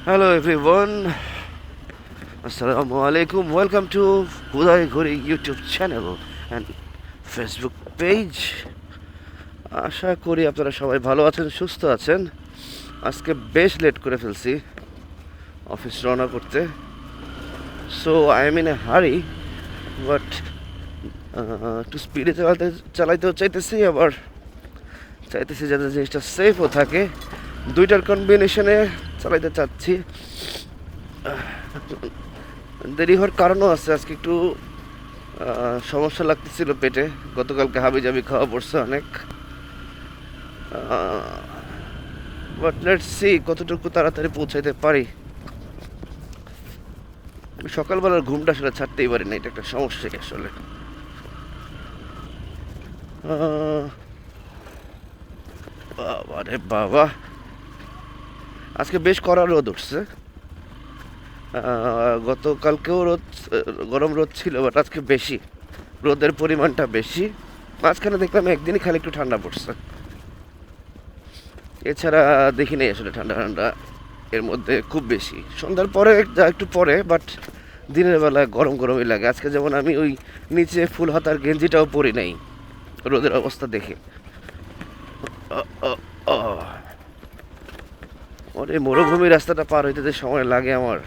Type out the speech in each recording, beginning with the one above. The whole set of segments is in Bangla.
Hello everyone, Assalamu alaikum. Welcome to Hudai Ghori YouTube channel and Facebook page. আশা করি আপনারা সবাই ভালো আছেন, সুস্থ আছেন। আজকে বেশ লেট করে ফেলছি অফিস রওনা করতে, so I am in a হারি, বাট একটু স্পিডে চালাইতেও চাইতেছি, আবার চাইতেছি যাতে জিনিসটা সেফও থাকে। দুইটার কম্বিনেশনে চালাইতে চাচ্ছি। দেরি হওয়ার কারণও আছে, আজকে একটু সমস্যা লাগতেছিল পেটে। গতকালকে হাবিজাবি খাওয়া পড়ছে অনেক, বাট লেটস সি কতটুকু তাড়াতাড়ি পৌঁছাইতে পারি। সকালবেলার ঘুমটা আসলে ছাড়তেই পারি না, এটা একটা সমস্যা আসলে। বাবা রে বাবা, আজকে বেশ কড়া রোদ উঠছে। গতকালকেও গরম রোদ ছিল, বাট আজকে বেশি রোদের পরিমাণটা বেশি। মাঝখানে দেখলাম একদিনই খালি একটু ঠান্ডা পড়ছে, এছাড়া দেখি নেই আসলে ঠান্ডা ঠান্ডা এর মধ্যে খুব বেশি। সন্ধ্যার পরে যা একটু পরে, বাট দিনের বেলায় গরম গরমই লাগে। আজকে যেমন আমি ওই নিচে ফুল হাতার গেঞ্জিটাও পরি নাই রোদের অবস্থা দেখে। ওরে মরুভূমি রাস্তাটা পার হইতে যে সময় লাগে আমার,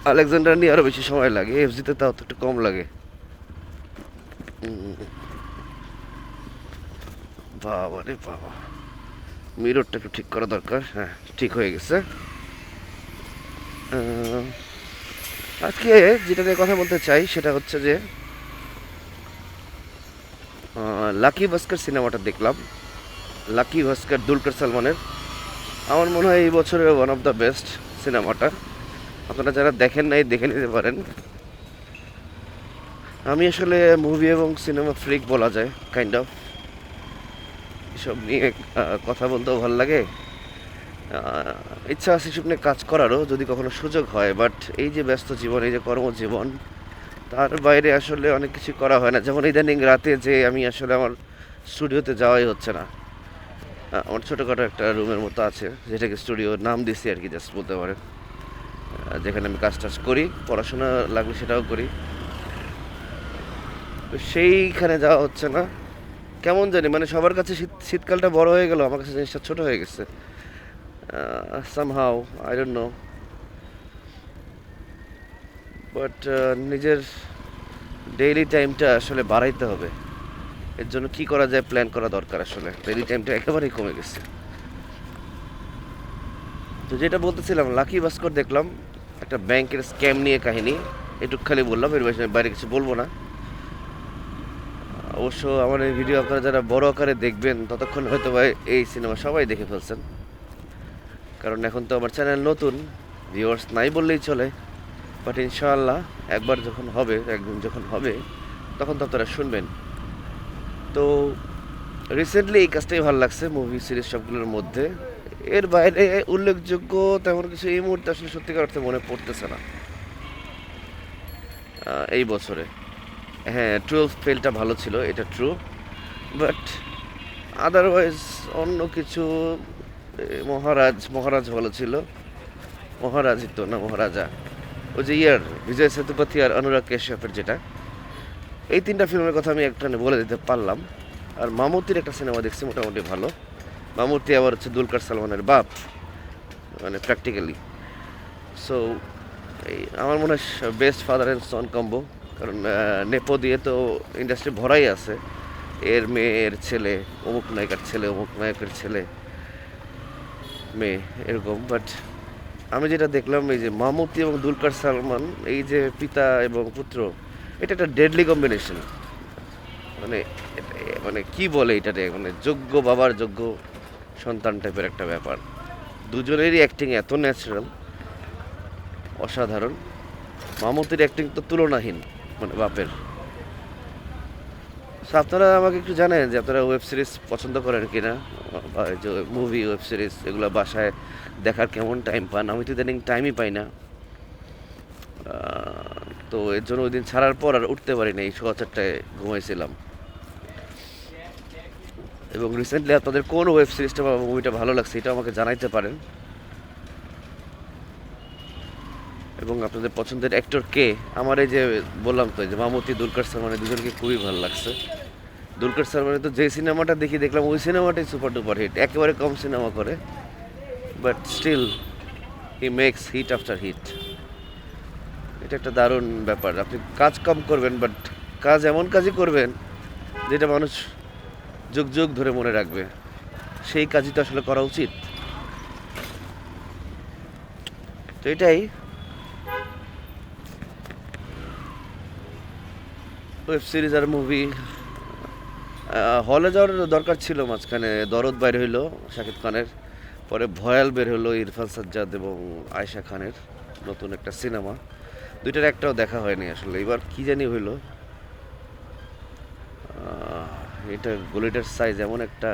আলেকজান্ডার নিয়ে আরো বেশি সময় লাগে, এফজিতে তাও তো একটু কম লাগে। বাবা রে বাবা, মিররটা একটু ঠিক করা দরকার। হ্যাঁ, ঠিক হয়ে গেছে। আজকে যেটা নিয়ে কথা বলতে চাই সেটা হচ্ছে যে লাকি ভাস্কর সিনেমাটা দেখলাম। লাকি ভাস্কর দুলকার সালমানের, আমার মনে হয় এই বছরের ওয়ান অফ দ্য বেস্ট সিনেমাটা। আপনারা যারা দেখেন নাই দেখে নিতে পারেন। আমি আসলে মুভি এবং সিনেমা ফ্রিক বলা যায়, কাইন্ড অফ। এসব নিয়ে কথা বলতেও ভালো লাগে, ইচ্ছা আছে এসব নিয়ে কাজ করারও যদি কখনো সুযোগ হয়। বাট এই যে ব্যস্ত জীবন, এই যে কর্মজীবন, তার বাইরে আসলে অনেক কিছু করা হয় না। যেমন ইদানিং রাতে যে আমি আসলে আমার স্টুডিওতে যাওয়াই হচ্ছে না। আমার ছোটোখাটো একটা রুমের মতো আছে, যেটাকে স্টুডিও নাম দিছি আর কি, জাস্ট বলতে পারেন, যেখানে আমি কাজ টাজ করি, পড়াশোনা লাগলে সেটাও করি। তো সেইখানে যাওয়া হচ্ছে না, কেমন জানি, মানে সবার কাছে শীতকালটা বড় হয়ে গেল, আমার কাছে জিনিসটা ছোট হয়ে গেছে somehow, I don't know. But নিজের ডেইলি টাইমটা আসলে বাড়াইতে হবে। এর জন্য কি করা যায় প্ল্যান করা দরকার। আসলে ডেইলি টাইমটা একেবারেই কমে গেছে। তো যেটা বলতেছিলাম, লাকি ভাস্কর দেখলাম, একটা ব্যাংকের স্ক্যাম নিয়ে কাহিনী, এটুক খালি বললাম, এর বাইরে কিছু বলবো না। অবশ্য আমার এই ভিডিও আপনারা যারা বড় আকারে দেখবেন ততক্ষণ হয়তো বা এই সিনেমা সবাই দেখে ফেলছেন, কারণ এখন তো আমার চ্যানেল নতুন, ভিউয়ার্স নাই বললেই চলে। বাট ইনশাআল্লাহ একবার যখন হবে, একদিন যখন হবে, তখন তো আপনারা শুনবেন। তো রিসেন্টলি এই কাজটাই ভালো লাগছে মুভি সিরিজ সবগুলোর মধ্যে। এর বাইরে উল্লেখযোগ্য তেমন কিছু এই মুহূর্তে আসলে সত্যিকার অর্থে মনে পড়তেছে না এই বছরে। হ্যাঁ, 12 ফেলটা ভালো ছিল, এটা ট্রু, বাট আদারওয়াইজ অন্য কিছু, মহারাজ ভালো ছিল। মহারাজই তো না, মহারাজা, ওই যে বিজয় সেতুপতি আর অনুরাগ কাশ্যপের যেটা, এই তিনটা ফিল্মের কথা আমি একটা বলে দিতে পারলাম। আর মামুতির একটা সিনেমা দেখছি, মোটামুটি ভালো। মামুতি আবার হচ্ছে দুলকার সালমানের বাপ, মানে প্র্যাকটিক্যালি। সো এই আমার মনে হয় best father and Son combo, কারণ নেপো দিয়ে তো ইন্ডাস্ট্রি ভরাই আছে, এর মেয়ে এর ছেলে, অমুক নায়িকার ছেলে অমুক নায়কের ছেলে মেয়ে, এরকম। বাট আমি যেটা দেখলাম, এই যে মামুতি এবং দুলকার সালমান, এই যে পিতা এবং পুত্র, এটা একটা ডেডলি কম্বিনেশন। মানে মানে কি বলে এটাতে, মানে যোগ্য বাবার যোগ্য সন্তান টাইপের একটা ব্যাপার। দুজনেরই অ্যাক্টিং এত ন্যাচারাল, অসাধারণ। মামুতির অ্যাক্টিং তো তুলনাহীন, মানে বাপের। So, আপনারা আমাকে একটু জানেন যে আপনারা ওয়েব সিরিজ পছন্দ করেন কিনা, বা এই যে মুভি ওয়েব সিরিজ এগুলো বাসায় দেখার কেমন টাইম পান। আমি তো ইদানিং টাইমই পাই না, তো এর জন্য ওই দিন ছাড়ার পর আর উঠতে পারি না, এই 4:30টায় ঘুমাইছিলাম। এবং রিসেন্টলি আপনাদের কোন ওয়েব সিরিজটা বা মুভিটা ভালো লাগছে এটা আমাকে জানাইতে পারেন। এবং আপনাদের পছন্দের অ্যাক্টর কে। আমার এই যে বললাম তো এই যে মামুতি দুলকার সালমানে দুজনকে খুবই ভালো লাগছে। দুলকার সালমানের তো যে সিনেমাটা দেখলাম ওই সিনেমাটাই সুপার ডুপার হিট, একেবারে কম সিনেমা করে but still he makes hit after hit. এটা একটা দারুণ ব্যাপার, আপনি কাজ কম করবেন বাট কাজ এমন কাজই করবেন যেটা মানুষ যুগ যুগ ধরে মনে রাখবে, সেই কাজই তো আসলে করা উচিত। তো এটাই ওয়েব সিরিজ আর মুভি হলে যাওয়ার দরকার ছিল, মাঝখানে দরদ বের হইলো শাকিব খানের, পরে ভয়াল বের হলো ইরফান সাজ্জাদ এবং আয়েশা খানের নতুন একটা সিনেমা, দুইটার একটাও দেখা হয়নি আসলে। এবার কি জানি হইলো, এটা গলিটার সাইজ এমন একটা,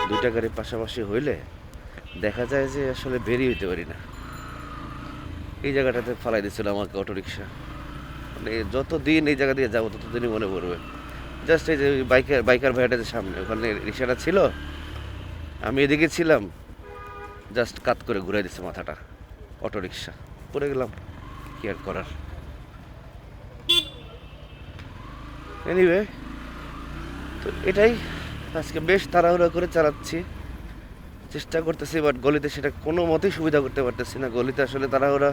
দুইটা গাড়ি পাশাপাশি হইলে দেখা যায় যে আসলে বেরিয়ে হইতে পারি না। এই জায়গাটাতে ফালাই দিয়েছিল আমাকে অটোরিকশা, মানে যতদিন এই জায়গা দিয়ে যাবো ততদিনই মনে পড়বে। জাস্ট এই যে বাইকার ভাইয়াটা যে সামনে ওখানে রিক্সাটা ছিল, আমি এদিকে ছিলাম, জাস্ট কাত করে ঘুরাই দিচ্ছে মাথাটা অটোরিকশা, পড়ে গেলাম, কি আর করার। এনিওয়ে, তো এটাই আজকে বেশ তাড়াহুড়া করে চালাচ্ছি, চেষ্টা করতেছি বাট গলিতে সেটা কোনো মতেই সুবিধা করতে পারতেছি না। গলিতে আসলে তাড়াহুড়া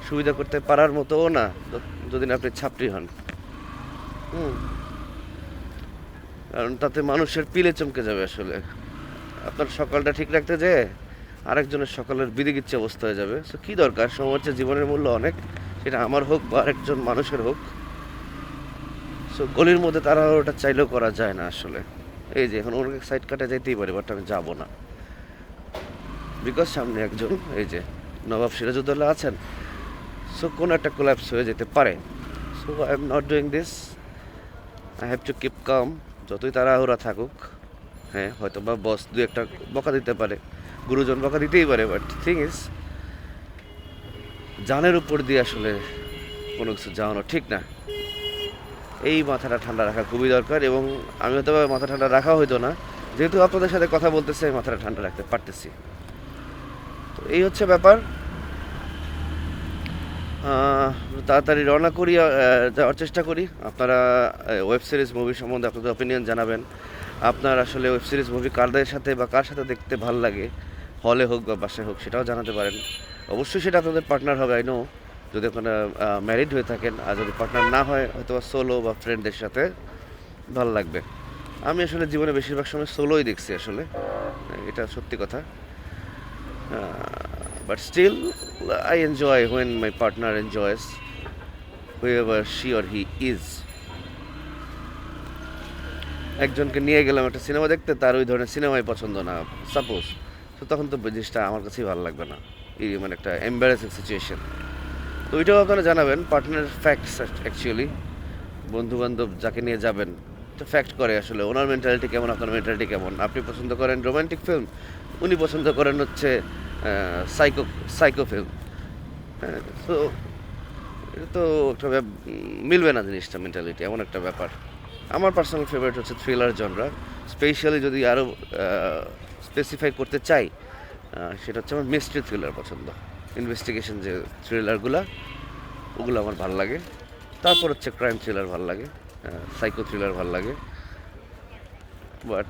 সুবিধা করতে পারার মতোও না যদি না আপনি ছাপড়ি হন। কারণ তাতে মানুষের পিলে চমকে যাবে আসলে, আপনার সকালটা ঠিক রাখতে যেয়ে আরেকজনের সকালের বিদিকিচ্ছা অবস্থা হয়ে যাবে। সো কী দরকার, সমাজে জীবনের মূল্য অনেক, সেটা আমার হোক বা আরেকজন মানুষের হোক। সো গলির মধ্যে তাড়াহুড়োটা চাইলেও করা যায় না আসলে। এই যে এখন অনেক সাইড কাটে যাইতেই পারে বাট আমি যাবো না, বিকজ সামনে একজন এই যে নবাব সিরাজউদ্দৌলা আছেন, সো কোনো একটা কোল্যাপস হয়ে যেতে পারে। So I am not doing this, I have to keep calm. যতই তাড়াহুড়া থাকুক, হ্যাঁ হয়তো বা বস দু একটা বকা দিতে পারে, গুরুজন বকা দিতেই পারে, বাট থিং ইজ জানের উপর দিয়ে আসলে কোনো কিছু যাওয়ানো ঠিক না। এই মাথাটা ঠান্ডা রাখা খুবই দরকার, এবং আমি হয়তো মাথা ঠান্ডা রাখা হইতো না, যেহেতু আপনাদের সাথে কথা বলতেছি আমি মাথাটা ঠান্ডা রাখতে পারতেছি। তো এই হচ্ছে ব্যাপার, তাড়াতাড়ি রওনা করি, যাওয়ার চেষ্টা করি। আপনারা ওয়েব সিরিজ মুভি সম্বন্ধে আপনাদের অপিনিয়ন জানাবেন। আপনার আসলে ওয়েব সিরিজ মুভি কারদের সাথে বা কার সাথে দেখতে ভাল লাগে, হলে হোক বা বাসায় হোক, সেটাও জানাতে পারেন। অবশ্যই সেটা আপনাদের পার্টনার হবে, আই নো, যদি আপনারা ম্যারিড হয়ে থাকেন। আর যদি পার্টনার না হয়, হয়তো বা সোলো বা ফ্রেন্ডদের সাথে ভালো লাগবে। আমি আসলে জীবনে বেশিরভাগ সময় সোলোই দেখছি আসলে, এটা সত্যি কথা। But still, I enjoy when my partner enjoys whoever she or he is. একজনকে নিয়ে গেলাম একটা সিনেমা দেখতে, তার ওই ধরনের সিনেমাই পছন্দ না সাপোজ, তো তখন তো জিনিসটা আমার কাছেই ভালো লাগবে না, এই মানে একটা এম্বারেসিং সিচুয়েশন। তো ওইটাও আপনারা জানাবেন, পার্টনার ফ্যাক্টস অ্যাকচুয়ালি, বন্ধুবান্ধব যাকে নিয়ে যাবেন তো ফ্যাক্ট করে আসলে ওনার মেন্টালিটি কেমন, আপনার মেন্টালিটি কেমন। আপনি পছন্দ করেন রোমান্টিক ফিল্ম, উনি পছন্দ করেন হচ্ছে সাইকো ফিল্ম, হ্যাঁ। তো এটা তো একটা মিলবে না জিনিসটা, মেন্টালিটি এমন একটা ব্যাপার। আমার পার্সোনাল ফেভারিট হচ্ছে থ্রিলার জনরা, স্পেশালি যদি আরও স্পেসিফাই করতে চাই, সেটা হচ্ছে আমার মিস্ট্রি থ্রিলার পছন্দ, ইনভেস্টিগেশন যে থ্রিলারগুলো, ওগুলো আমার ভালো লাগে। তারপর হচ্ছে ক্রাইম থ্রিলার ভালো লাগে, সাইকো থ্রিলার ভালো লাগে, বাট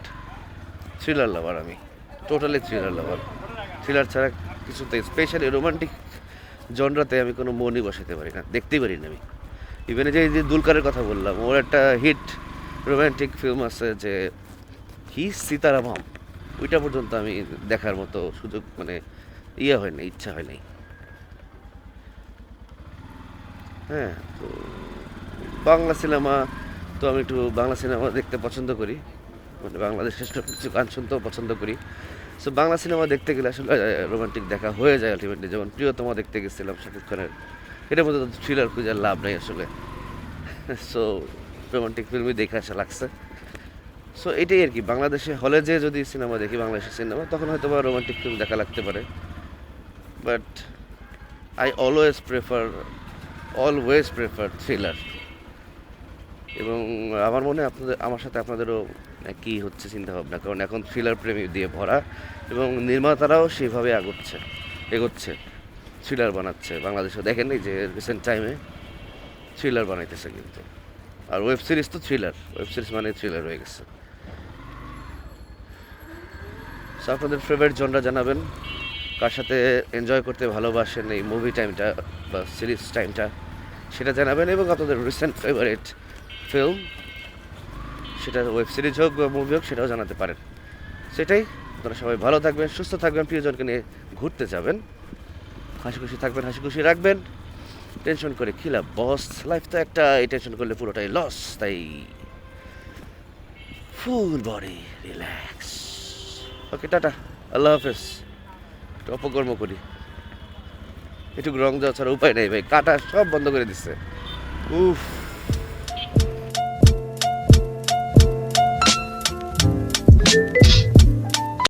থ্রিলার লাভার আমি, টোটালি থ্রিলার লাভার। থ্রিলার ছাড়া কিছুতে, স্পেশালি রোমান্টিক জনরাতে আমি কোনো মনই বসাতে পারি না, দেখতেই পারি না আমি। ইভেন যে দুলকারের কথা বললাম, ওর একটা হিট রোমান্টিক ফিল্ম আছে যে হি সীতারামম, ওইটা পর্যন্ত আমি দেখার মতো সুযোগ মানে হয় না, ইচ্ছা হয় নাই। হ্যাঁ, তো বাংলা সিনেমা, তো আমি একটু বাংলা সিনেমা দেখতে পছন্দ করি, মানে বাংলাদেশের কিছু গান শুনতেও পছন্দ করি। সো বাংলা সিনেমা দেখতে গেলে আসলে রোমান্টিক দেখা হয়ে যায় আলটিমেটলি। যেমন প্রিয়তমা দেখতে গেছিলাম শাকিব খানের, এটার মধ্যে তো থ্রিলার খুঁজার লাভ নেই আসলে। সো রোমান্টিক ফিল্মই দেখে আসা লাগছে। সো এটাই আর কি, বাংলাদেশে হলে যে যদি সিনেমা দেখি, বাংলাদেশের সিনেমা, তখন হয়তো বা রোমান্টিক ফিল্ম দেখা লাগতে পারে, but I always prefer thriller. এবং আমার মনে হয় আমার সাথে আপনাদেরও কি হচ্ছে চিন্তাভাবনা, কারণ এখন থ্রিলার প্রেমী দিয়ে ভরা এবং নির্মাতারাও সেইভাবে এগোচ্ছে। থ্রিলার বানাচ্ছে বাংলাদেশে, দেখেন এই যে রিসেন্ট টাইমে থ্রিলার বানাইতেছে কিন্তু। আর ওয়েব সিরিজ তো থ্রিলার, ওয়েব সিরিজ মানে থ্রিলার হয়ে গেছে। সো আপনাদের ফেভারিট জনরা জানাবেন, কার সাথে এনজয় করতে ভালোবাসেন এই মুভি টাইমটা বা সিরিজ টাইমটা, সেটা জানাবেন। এবং আপনাদের রিসেন্ট ফেভারিট ফিল্ম, সেটা ওয়েব সিরিজ হোক বা মুভি হোক, সেটাও জানাতে পারেন। সেটাই, আপনারা সবাই ভালো থাকবেন, সুস্থ থাকবেন, প্রিয়জনকে নিয়ে ঘুরতে যাবেন, হাসি খুশি থাকবেন, হাসি খুশি রাখবেন। টেনশন করে কী লাভ বস, লাইফ তো একটা, এই টেনশন করলে পুরোটাই লস। তাই ফুল বডি রিল্যাক্স। ওকে, টাটা, আল্লাহ হাফেজ। একটু অপকর্ম করি, একটু রং দেওয়া ছাড়া উপায় নেই ভাই, কাটা সব বন্ধ করে দিচ্ছে। উফ।